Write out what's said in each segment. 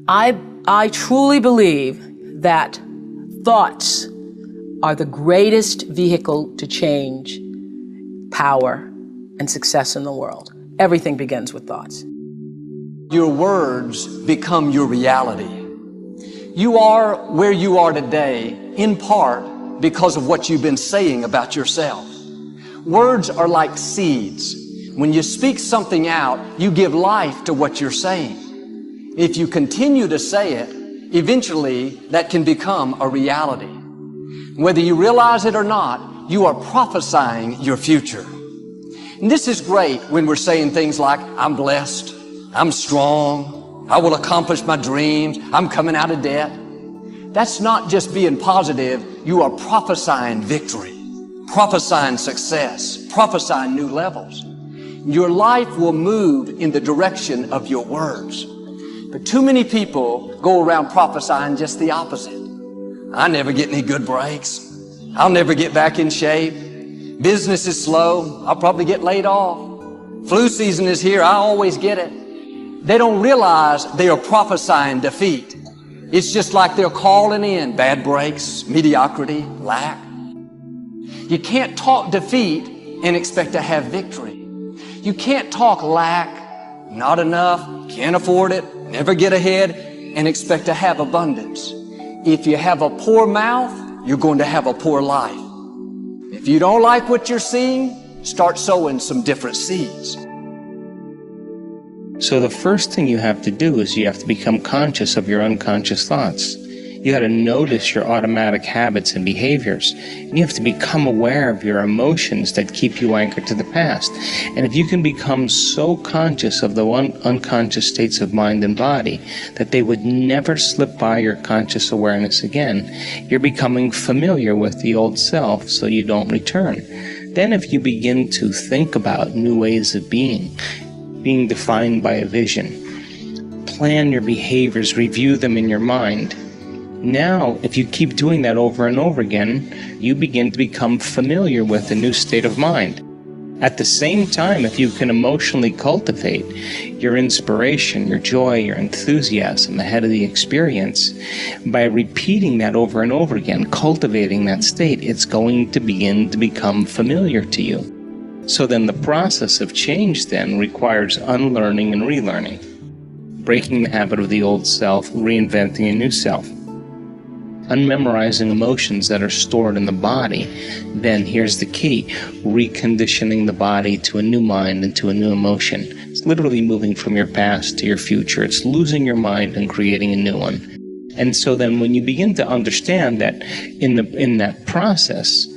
I truly believe that thoughts are the greatest vehicle to change power and success in the world. Everything begins with thoughts. Your words become your reality. You are where you are today, in part because of what you've been saying about yourself. Words are like seeds. When you speak something out, you give life to what you're saying. If you continue to say it, eventually that can become a reality. Whether you realize it or not, you are prophesying your future. And this is great when we're saying things like, I'm blessed, I'm strong, I will accomplish my dreams, I'm coming out of debt. That's not just being positive, you are prophesying victory, prophesying success, prophesying new levels. Your life will move in the direction of your words. But too many people go around prophesying just the opposite. I never get any good breaks. I'll never get back in shape. Business is slow. I'll probably get laid off. Flu season is here. I always get it. They don't realize they are prophesying defeat. It's just like they're calling in bad breaks, mediocrity, lack. You can't talk defeat and expect to have victory. You can't talk lack, not enough, can't afford it, never get ahead, and expect to have abundance. If you have a poor mouth, you're going to have a poor life. If you don't like what you're seeing, start sowing some different seeds. So the first thing you have to do is you have to become conscious of your unconscious thoughts. You got to notice your automatic habits and behaviors. And you have to become aware of your emotions that keep you anchored to the past. And if you can become so conscious of the unconscious states of mind and body that they would never slip by your conscious awareness again, you're becoming familiar with the old self so you don't return. Then if you begin to think about new ways of being defined by a vision, plan your behaviors, review them in your mind. Now, if you keep doing that over and over again, you begin to become familiar with a new state of mind. At the same time, if you can emotionally cultivate your inspiration, your joy, your enthusiasm ahead of the experience, by repeating that over and over again, cultivating that state, it's going to begin to become familiar to you. So then the process of change then requires unlearning and relearning, breaking the habit of the old self, reinventing a new self. Unmemorizing emotions that are stored in the body, then here's the key, reconditioning the body to a new mind and to a new emotion. It's literally moving from your past to your future. It's losing your mind and creating a new one. And so then when you begin to understand that in that process,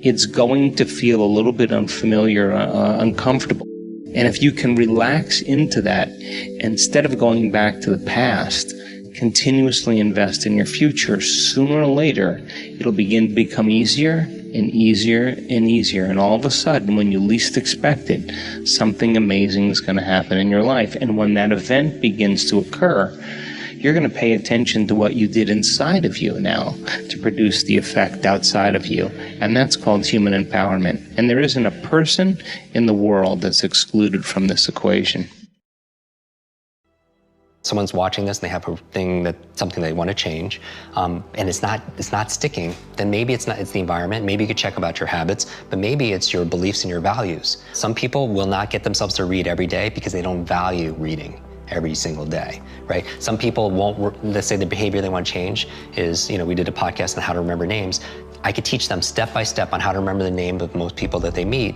it's going to feel a little bit unfamiliar, uncomfortable. And if you can relax into that, instead of going back to the past, continuously invest in your future, sooner or later, it'll begin to become easier and easier and easier. And all of a sudden, when you least expect it, something amazing is going to happen in your life. And when that event begins to occur, you're going to pay attention to what you did inside of you now to produce the effect outside of you. And that's called human empowerment. And there isn't a person in the world that's excluded from this equation. Someone's watching this and they have a thing something they want to change, and it's not sticking, then maybe it's the environment. Maybe you could check about your habits, but maybe it's your beliefs and your values. Some people will not get themselves to read every day because they don't value reading every single day, right? Some people won't, let's say the behavior they want to change is, we did a podcast on how to remember names. I could teach them step by step on how to remember the name of most people that they meet,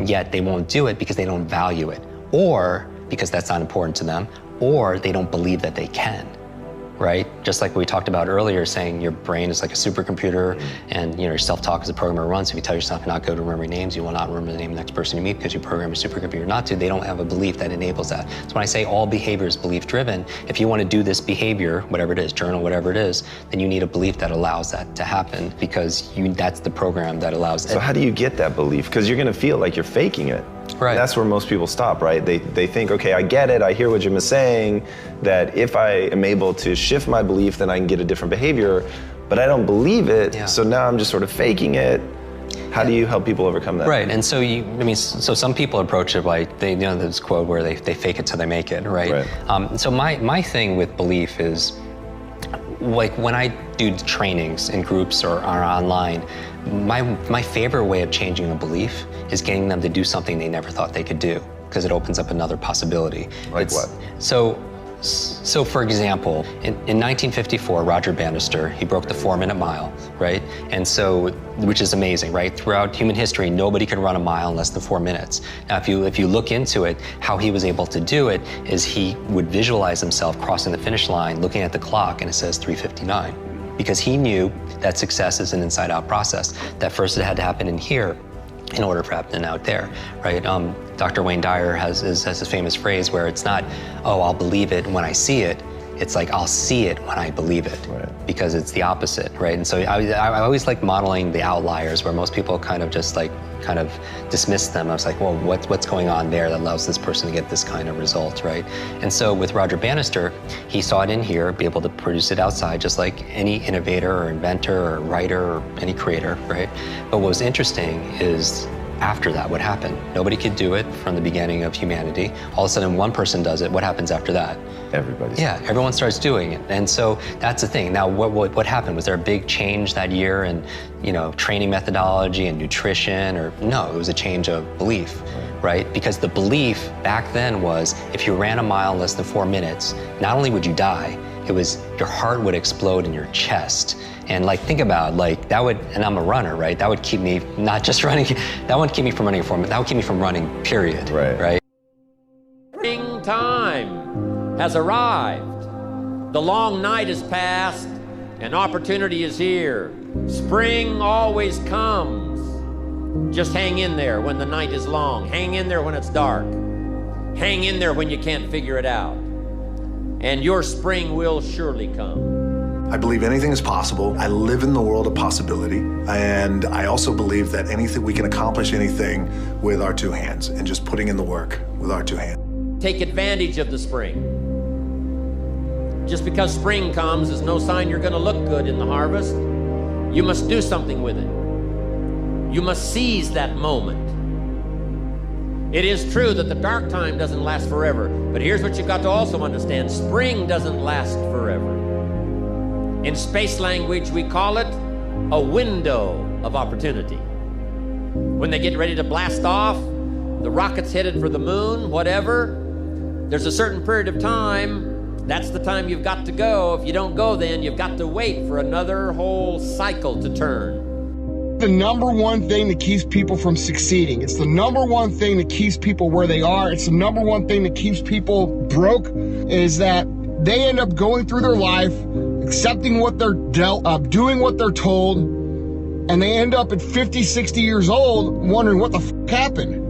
yet they won't do it because they don't value it, or because that's not important to them, or they don't believe that they can, right? Just like we talked about earlier, saying your brain is like a supercomputer, and your self-talk is a program it runs. If you tell yourself you're not good at remembering names, you will not remember the name of the next person you meet because you program your supercomputer not to. They don't have a belief that enables that. So when I say all behavior is belief-driven, if you want to do this behavior, whatever it is, journal, whatever it is, then you need a belief that allows that to happen, because that's the program that allows it. So how do you get that belief? Because you're going to feel like you're faking it. Right. That's where most people stop, right? They think, okay, I get it, I hear what Jim is saying, that if I am able to shift my belief, then I can get a different behavior, but I don't believe it, so now I'm just sort of faking it. How do you help people overcome that? Right, and so so some people approach it like this quote where they fake it till they make it, right? So my thing with belief is, like when I do trainings in groups or online, my favorite way of changing a belief is getting them to do something they never thought they could do, because it opens up another possibility. Like what? So for example, in 1954, Roger Bannister, he broke the 4-minute mile, right? And so, which is amazing, right? Throughout human history, nobody could run a mile in less than 4 minutes. Now, if you look into it, how he was able to do it is he would visualize himself crossing the finish line, looking at the clock, and it says 3:59. Because he knew that success is an inside-out process. That first it had to happen in here in order for it to happen out there, right? Dr. Wayne Dyer has this famous phrase where it's not, oh, I'll believe it when I see it. It's like, I'll see it when I believe it, right. Because it's the opposite, right? And so I always like modeling the outliers where most people kind of dismiss them. I was like, well, what's going on there that allows this person to get this kind of result, right? And so with Roger Bannister, he saw it in here, be able to produce it outside, just like any innovator or inventor or writer or any creator, right? But what was interesting is, after that, what happened? Nobody could do it from the beginning of humanity. All of a sudden, one person does it. What happens after that? Everyone starts doing it. And so that's the thing. Now, what happened? Was there a big change that year in, training methodology and nutrition? Or no, it was a change of belief, right? Because the belief back then was, if you ran a mile in less than 4 minutes, not only would you die, it was your heart would explode in your chest. And think about that would, and I'm a runner, right? That would keep me not just running, that wouldn't keep me from running a 4 minute, that would keep me from running, period, right? Springtime has arrived. The long night is past and opportunity is here. Spring always comes. Just hang in there when the night is long. Hang in there when it's dark. Hang in there when you can't figure it out. And your spring will surely come. I believe anything is possible. I live in the world of possibility. And I also believe that we can accomplish anything with our 2 hands and just putting in the work with our 2 hands. Take advantage of the spring. Just because spring comes is no sign you're going to look good in the harvest. You must do something with it. You must seize that moment. It is true that the dark time doesn't last forever, but here's what you've got to also understand. Spring doesn't last forever. In space language, we call it a window of opportunity. When they get ready to blast off, the rocket's headed for the moon, whatever, there's a certain period of time. That's the time you've got to go. If you don't go then, you've got to wait for another whole cycle to turn. The number one thing that keeps people from succeeding. It's the number one thing that keeps people where they are. It's the number one thing that keeps people broke, is that they end up going through their life, accepting what they're dealt, doing what they're told, and they end up at 50, 60 years old wondering what the f*** happened.